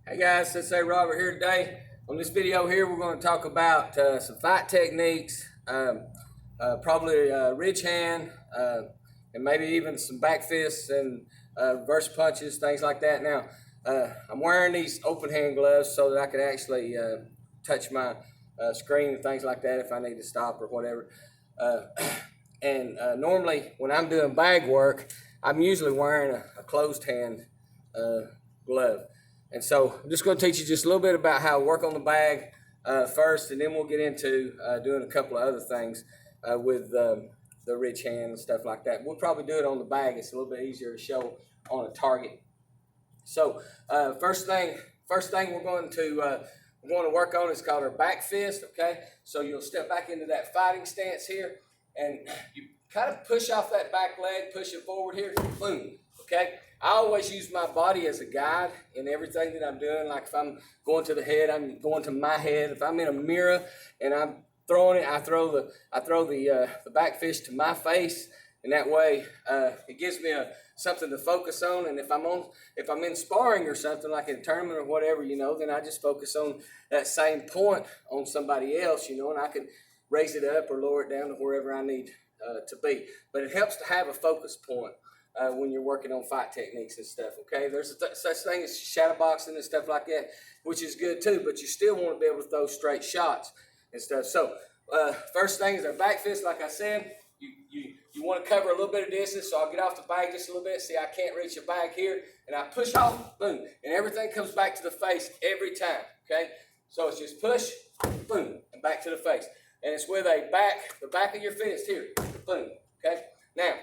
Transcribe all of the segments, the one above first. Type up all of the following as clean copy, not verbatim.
Hey guys, Sensei Robert here today. On this video here, we're going to talk about some fight techniques, probably ridge hand, and maybe even some back fists and reverse punches, things like that. Now, I'm wearing these open hand gloves so that I can actually touch my screen and things like that if I need to stop or whatever. Normally, when I'm doing bag work, I'm usually wearing a closed hand glove. And so I'm just going to teach you just a little bit about how to work on the bag first, and then we'll get into doing a couple of other things with the ridge hand and stuff like that. We'll probably do it on the bag. It's a little bit easier to show on a target. So first thing we're going to work on is called our back fist. Okay, so you'll step back into that fighting stance here, and you kind of push off that back leg, push it forward here, boom. Okay. I always use my body as a guide in everything that I'm doing. Like if I'm going to the head, I'm going to my head. If I'm in a mirror and I'm throwing it, I throw the back fist to my face, and that way it gives me something to focus on. And if I'm in sparring or something like in a tournament or whatever, then I just focus on that same point on somebody else, and I can raise it up or lower it down to wherever I need to be. But it helps to have a focus point. When you're working on fight techniques and stuff, okay? There's such thing as shadow boxing and stuff like that, which is good too, but you still want to be able to throw straight shots and stuff. So first thing is our back fist. Like I said, you want to cover a little bit of distance, so I'll get off the bag just a little bit. See, I can't reach the bag here, and I push off, boom, and everything comes back to the face every time, okay? So it's just push, boom, and back to the face. And it's with the back of your fist here, boom, okay? Now,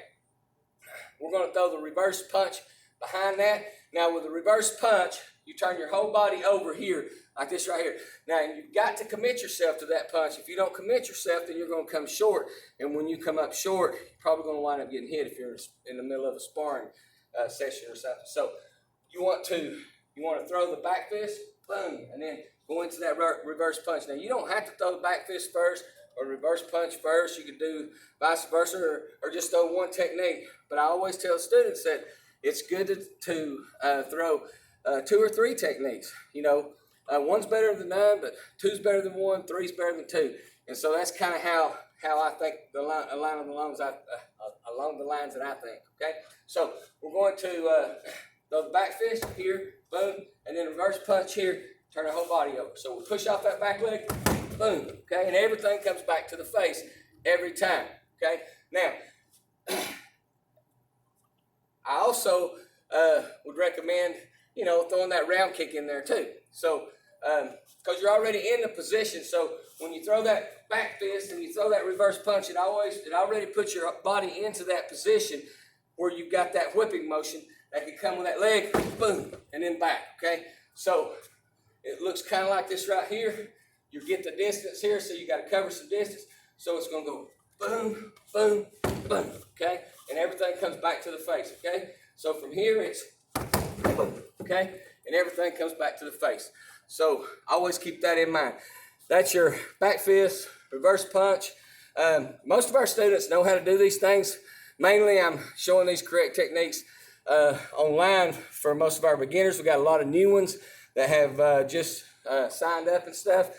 we're going to throw the reverse punch behind that. Now, with the reverse punch, you turn your whole body over here, like this right here. Now, you've got to commit yourself to that punch. If you don't commit yourself, then you're going to come short. And when you come up short, you're probably going to wind up getting hit if you're in the middle of a sparring session or something. So, you want to throw the back fist, boom, and then go into that reverse punch. Now, you don't have to throw the back fist first or reverse punch first. You can do vice versa or just throw one technique. But I always tell students that it's good to throw 2 or 3 techniques. One's better than none, but 2's better than 1, 3's better than 2. And so that's kind of how I think along the lines that I think. Okay, so we're going to throw the back fist here, boom, and then reverse punch here. Turn the whole body over. So we push off that back leg, boom, okay, and everything comes back to the face every time, okay? Now, I also would recommend, throwing that round kick in there too. So, because you're already in the position, so when you throw that back fist and you throw that reverse punch, it already puts your body into that position where you've got that whipping motion that can come with that leg, boom, and then back, okay? So, it looks kind of like this right here. You get the distance here, so you got to cover some distance. So it's going to go boom, boom, boom, okay? And everything comes back to the face, okay? So from here, it's boom, okay? And everything comes back to the face. So always keep that in mind. That's your back fist, reverse punch. Most of our students know how to do these things. Mainly, I'm showing these correct techniques online for most of our beginners. We've got a lot of new ones that have just signed up and stuff.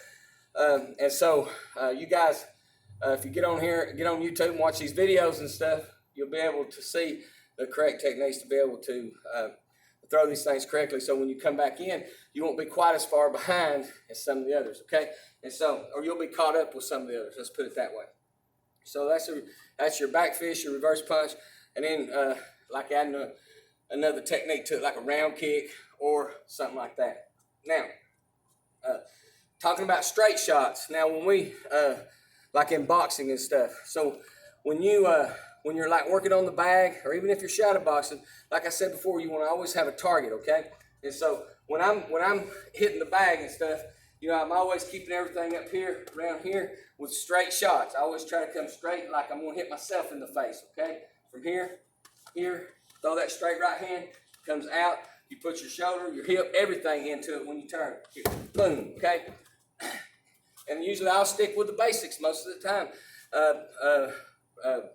And so you guys, if you get on YouTube and watch these videos and stuff, you'll be able to see the correct techniques to be able to throw these things correctly. So when you come back in, you won't be quite as far behind as some of the others, okay? And so, or you'll be caught up with some of the others. Let's put it that way. So that's your back fist, your reverse punch, and then like adding another technique to it, like a round kick or something like that. Now, talking about straight shots. Now, when we like in boxing and stuff. So when you're like working on the bag, or even if you're shadow boxing, like I said before, you want to always have a target, okay? And so when I'm hitting the bag and stuff, I'm always keeping everything up here, around here, with straight shots. I always try to come straight, like I'm going to hit myself in the face, okay? From here, throw that straight right hand, comes out. You put your shoulder, your hip, everything into it when you turn. Here, boom, okay? And usually I'll stick with the basics most of the time.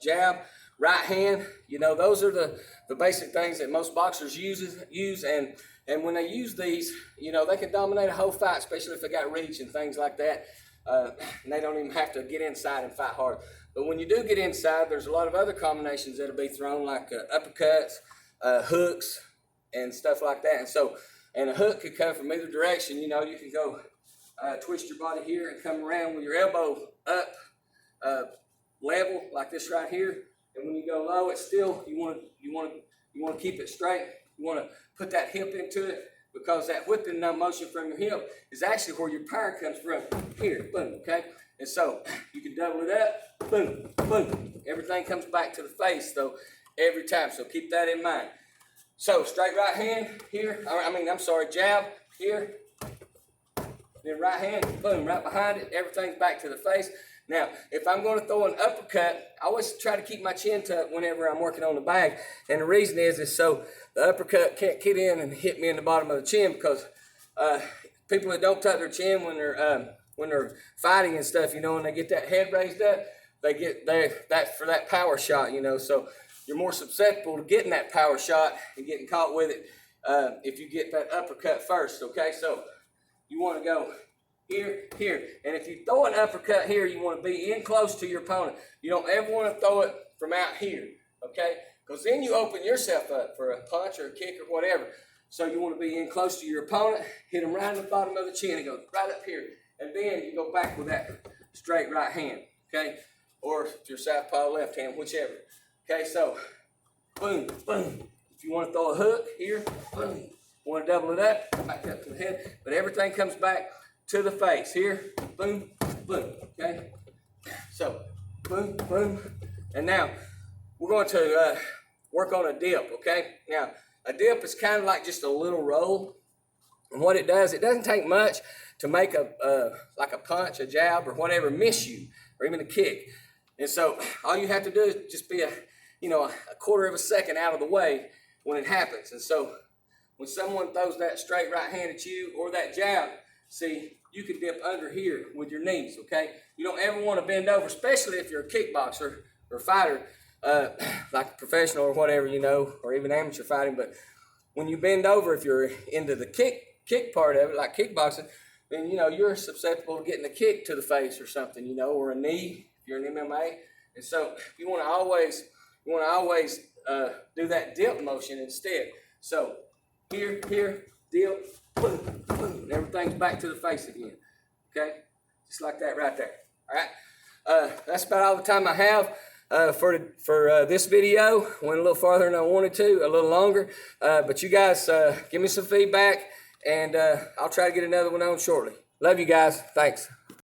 Jab, right hand, those are the basic things that most boxers use, and And when they use these, you know, they can dominate a whole fight, especially if they got reach and things like that. And they don't even have to get inside and fight hard. But when you do get inside, there's a lot of other combinations that'll be thrown, like uppercuts, hooks, and stuff like that. And a hook could come from either direction. You know, you can go twist your body here and come around with your elbow up, level like this right here. And when you go low, it's still you want to keep it straight. You want to put that hip into it, because that whipping motion from your hip is actually where your power comes from. Here, boom, okay? And so you can double it up, boom, boom. Everything comes back to the face, though, every time. So keep that in mind. So straight right hand here, jab here. Then right hand, boom, right behind it. Everything's back to the face. Now, if I'm going to throw an uppercut, I always try to keep my chin tucked whenever I'm working on the bag. And the reason is so the uppercut can't get in and hit me in the bottom of the chin, because people that don't tuck their chin when they're fighting and stuff, you know, when they get that head raised up, they get that for that power shot, you know. So you're more susceptible to getting that power shot and getting caught with it if you get that uppercut first, okay? So you want to go here, here. And if you throw an uppercut here, you want to be in close to your opponent. You don't ever want to throw it from out here, okay? Because then you open yourself up for a punch or a kick or whatever. So you want to be in close to your opponent, hit them right in the bottom of the chin and go right up here. And then you go back with that straight right hand, okay? Or if you're southpaw left hand, whichever. Okay, so boom, boom. If you want to throw a hook here, boom. Want to double it up, back up to the head. But everything comes back to the face. Here, boom, boom, okay? So, boom, boom. And now, we're going to work on a dip, okay? Now, a dip is kind of like just a little roll. And what it doesn't take much to make like a punch, a jab, or whatever miss you, or even a kick. And so, all you have to do is just be a quarter of a second out of the way when it happens. And so, when someone throws that straight right hand at you or that jab, see, you can dip under here with your knees, okay? You don't ever want to bend over, especially if you're a kickboxer or a fighter, like a professional or whatever, you know, or even amateur fighting. But when you bend over, if you're into the kick part of it, like kickboxing, then, you know, you're susceptible to getting a kick to the face or something, you know, or a knee if you're in MMA. And so you want to always do that dip motion instead. So here, dip, boom, boom, and everything's back to the face again. Okay? Just like that right there. All right? That's about all the time I have for this video. Went a little farther than I wanted to, a little longer. But you guys give me some feedback, and I'll try to get another one on shortly. Love you guys. Thanks.